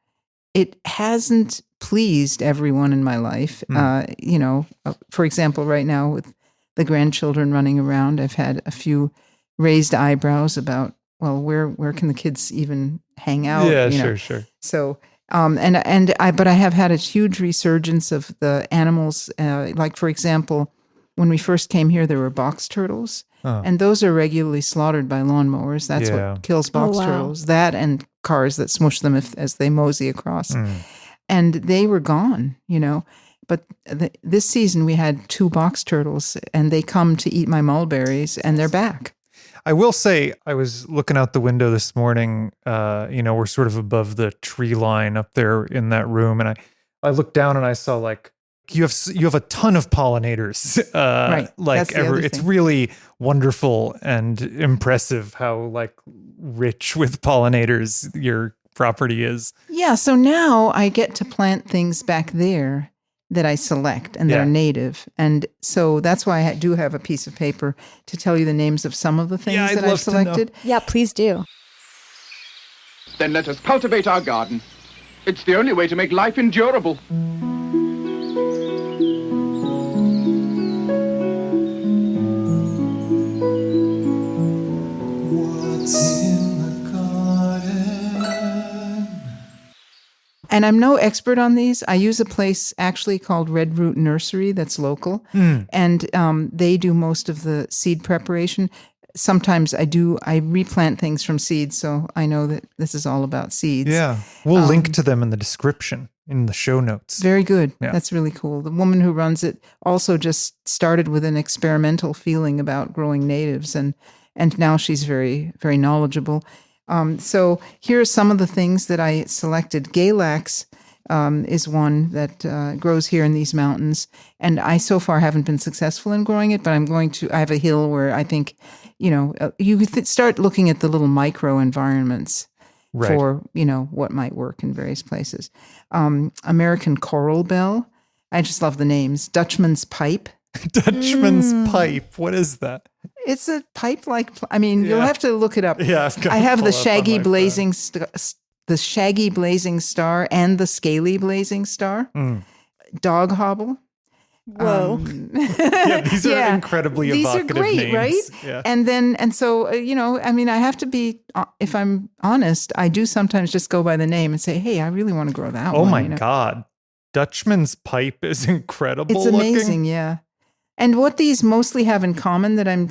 it hasn't pleased everyone in my life. For example, right now with the grandchildren running around, I've had a few raised eyebrows about, well, where can the kids even hang out? Yeah, sure. So, but I have had a huge resurgence of the animals. Like, for example, when we first came here, there were box turtles. And those are regularly slaughtered by lawnmowers. That's what kills box turtles. That and cars that smush them as they mosey across. And they were gone, But this season we had 2 box turtles, and they come to eat my mulberries, and they're back. I will say, I was looking out the window this morning. We're sort of above the tree line up there in that room, and I looked down and I saw like you have a ton of pollinators. Right. That's the other it's thing. really wonderful and impressive how like rich with pollinators your property is. Yeah, so now I get to plant things back there that I select and that are native. And so that's why I do have a piece of paper to tell you the names of some of the things I'd that I've love to know. selected. Yeah, please do. Then let us cultivate our garden. It's the only way to make life endurable. And I'm no expert on these. I use a place actually called Red Root Nursery that's local. And they do most of the seed preparation. Sometimes I replant things from seeds, so I know that this is all about seeds. Yeah. We'll link to them in the description, in the show notes. Very good. Yeah. That's really cool. The woman who runs it also just started with an experimental feeling about growing natives, and now she's very, very knowledgeable. So here are some of the things that I selected. Galax is one that grows here in these mountains, and I so far haven't been successful in growing it, but I have a hill where I think, you could start looking at the little micro environments for, what might work in various places. American coral bell. I just love the names. Dutchman's pipe. Dutchman's pipe. What is that? It's a pipe you'll have to look it up. Yeah, I have the shaggy blazing star and the scaly blazing star. Dog hobble. Whoa. Yeah, these are incredibly these evocative are great, names. Right? Yeah. And so I have to be, if I'm honest, I do sometimes just go by the name and say, hey, I really want to grow that one. Oh my God. Dutchman's pipe is incredible. It's amazing, yeah. And what these mostly have in common that I'm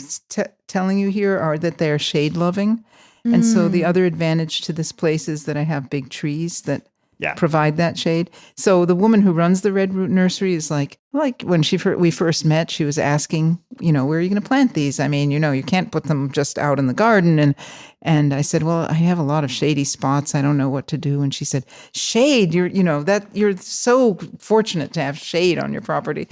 telling you here are that they're shade loving. And so the other advantage to this place is that I have big trees that provide that shade. So the woman who runs the Red Root Nursery is like when we first met, she was asking, where are you going to plant these? I mean, you can't put them just out in the garden. And I said, well, I have a lot of shady spots. I don't know what to do. And she said, shade, you're so fortunate to have shade on your property.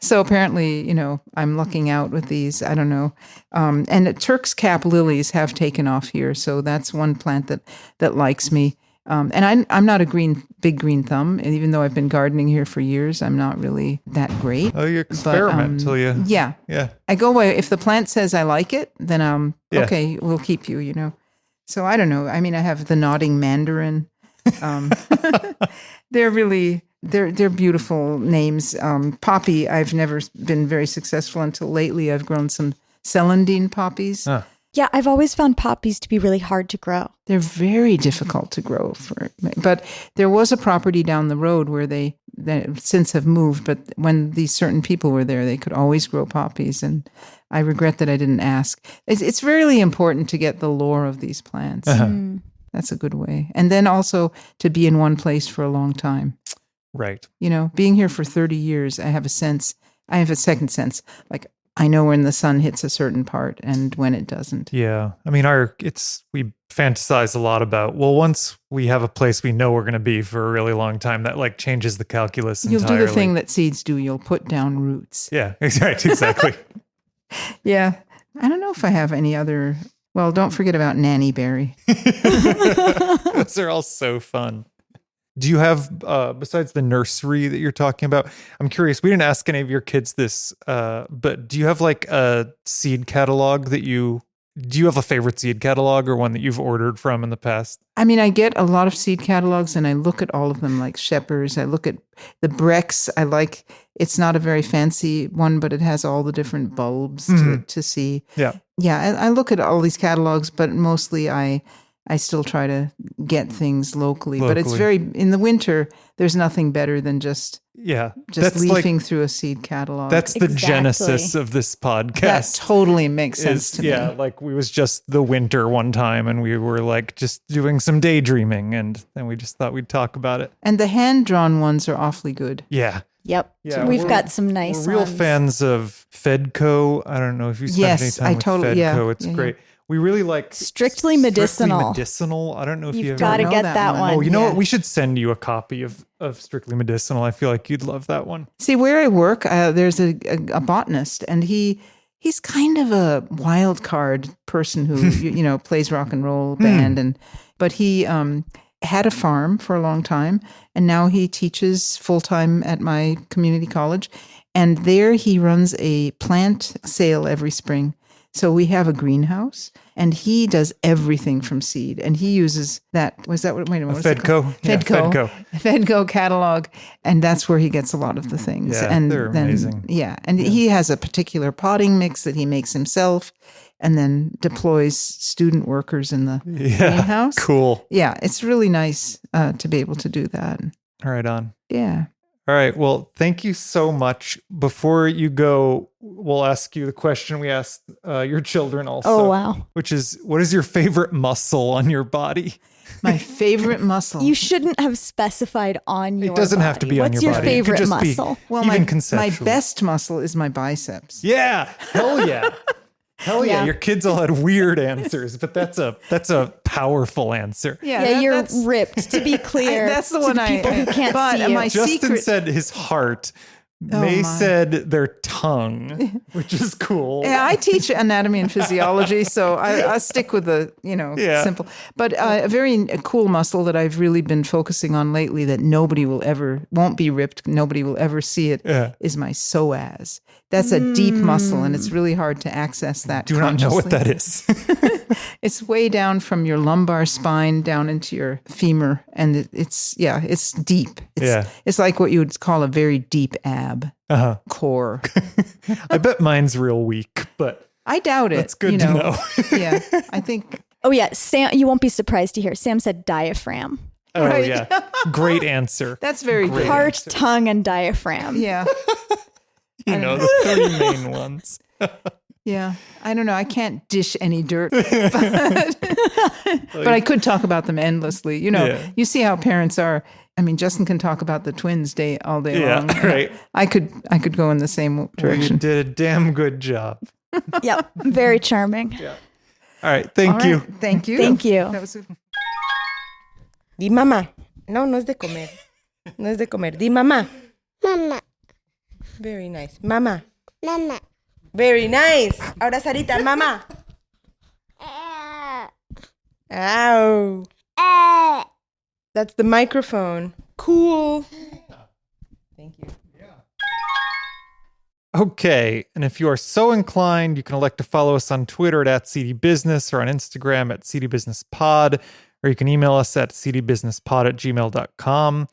So apparently, I'm lucking out with these. I don't know. And Turk's cap lilies have taken off here. So that's one plant that likes me. And I'm not a big green thumb, and even though I've been gardening here for years, I'm not really that great. Oh, you experiment till you... Yeah. I go by, if the plant says I like it, then okay, we'll keep you, So I don't know. I mean, I have the nodding mandarin. They're beautiful names. Poppy, I've never been very successful until lately. I've grown some celandine poppies. Yeah, I've always found poppies to be really hard to grow. They're very difficult to grow, but there was a property down the road where they since have moved, but when these certain people were there, they could always grow poppies, and I regret that I didn't ask. It's really important to get the lore of these plants. That's a good way. And then also to be in one place for a long time. Right. Being here for 30 years, I have a second sense, like I know when the sun hits a certain part and when it doesn't. Yeah. I mean, we fantasize a lot about, well, once we have a place we know we're going to be for a really long time, that like changes the calculus You'll entirely. do the thing that seeds do. You'll put down roots. Yeah, exactly. Yeah. I don't know if I have any other. Well, don't forget about Nanny Berry. Those are all so fun. Do you have, besides the nursery that you're talking about, I'm curious, we didn't ask any of your kids this, but do you have like a seed catalog do you have a favorite seed catalog or one that you've ordered from in the past? I mean, I get a lot of seed catalogs and I look at all of them like Shepherd's. I look at the Brex. It's not a very fancy one, but it has all the different bulbs to see. Yeah. Yeah. I look at all these catalogs, but mostly I still try to get things locally. But it's in the winter, there's nothing better than just leafing through a seed catalog. That's the genesis of this podcast. That totally makes sense to me. Yeah, like we was just the winter one time and we were like just doing some daydreaming and then we just thought we'd talk about it. And the hand-drawn ones are awfully good. Yeah. Yep. Yeah, We've got some nice we're real ones. fans of Fedco. I don't know if you spent any time with Fedco. Yeah. It's great. We really like Strictly medicinal. I don't know if You've got to get that one. Oh, you know what? We should send you a copy of Strictly Medicinal. I feel like you'd love that one. See, where I work, there's a botanist, and he's kind of a wild card person who plays rock and roll band, but he had a farm for a long time, and now he teaches full time at my community college, and there he runs a plant sale every spring. So we have a greenhouse, and he does everything from seed, and he uses Fedco catalog, and that's where he gets a lot of the things. Yeah, and they're amazing. Yeah, and he has a particular potting mix that he makes himself, and then deploys student workers in the greenhouse. Cool. Yeah, it's really nice to be able to do that. All right, on. Yeah. All right. Well, thank you so much. Before you go, we'll ask you the question we asked your children also. Oh, wow. Which is, what is your favorite muscle on your body? My favorite muscle. You shouldn't have specified on your It doesn't have to be on What's your your body. It could favorite just be muscle? Well, even my conceptually. best muscle is my biceps. Yeah. Hell yeah. Hell yeah. Yeah. Your kids all had weird answers, but that's a powerful answer. Yeah, you're ripped, to be clear. That's the to one people who can't but see you. my Justin secret said his heart. Oh, May my. said their tongue, which is cool. Yeah, I teach anatomy and physiology, so I stick with the simple. But a very cool muscle that I've really been focusing on lately that won't be ripped, nobody will ever see it, is my psoas. That's a deep muscle, and it's really hard to access that. Do not know what that is. It's way down from your lumbar spine down into your femur, and it's deep. It's like what you would call a very deep ab core. I bet mine's real weak, but I doubt it. that's good to know. Yeah, I think. Oh, yeah. Sam, you won't be surprised to hear. Sam said diaphragm. Oh, Right. yeah. Great answer. That's very good. Heart, tongue, and diaphragm. Yeah. You know, the three main ones. Yeah. I don't know. I can't dish any dirt, but I could talk about them endlessly. You see how parents are. I mean, Justin can talk about the twins all day long. Right. I could go in the same Well, you direction. did a damn good job. Yep. Very charming. All right. Thank you. Thank you. Thank you. That was Di mamá. No, no es de comer. No es de comer. Di mamá. Mamá, Very nice. Mamá. mamá. Very nice. Ahora Sarita, mamá. Ow. That's the microphone. Cool. Thank you. Okay. And if you are so inclined, you can elect to follow us on Twitter at Seedy Business or on Instagram at Seedy Business Pod, or you can email us at seedybusinesspod@gmail.com.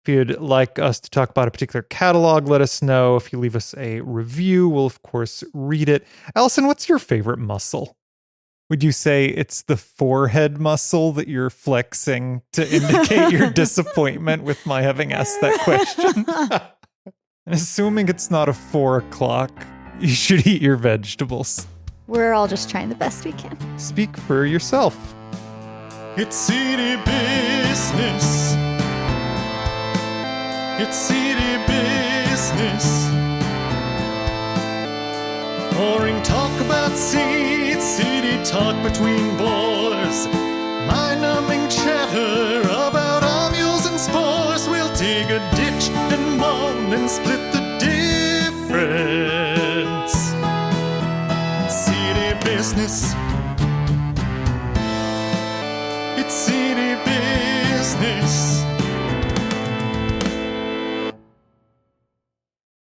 If you'd like us to talk about a particular catalog, let us know. If you leave us a review, we'll of course read it. Allison, what's your favorite muscle? Would you say it's the forehead muscle that you're flexing to indicate your disappointment with my having asked that question? And assuming it's not a 4 o'clock, you should eat your vegetables. We're all just trying the best we can. Speak for yourself. It's city business. It's city business. Boring talk about seeds, seedy talk between boys. Mind-numbing chatter about ovules and spores. We'll dig a ditch and mold and split the difference. Seedy business.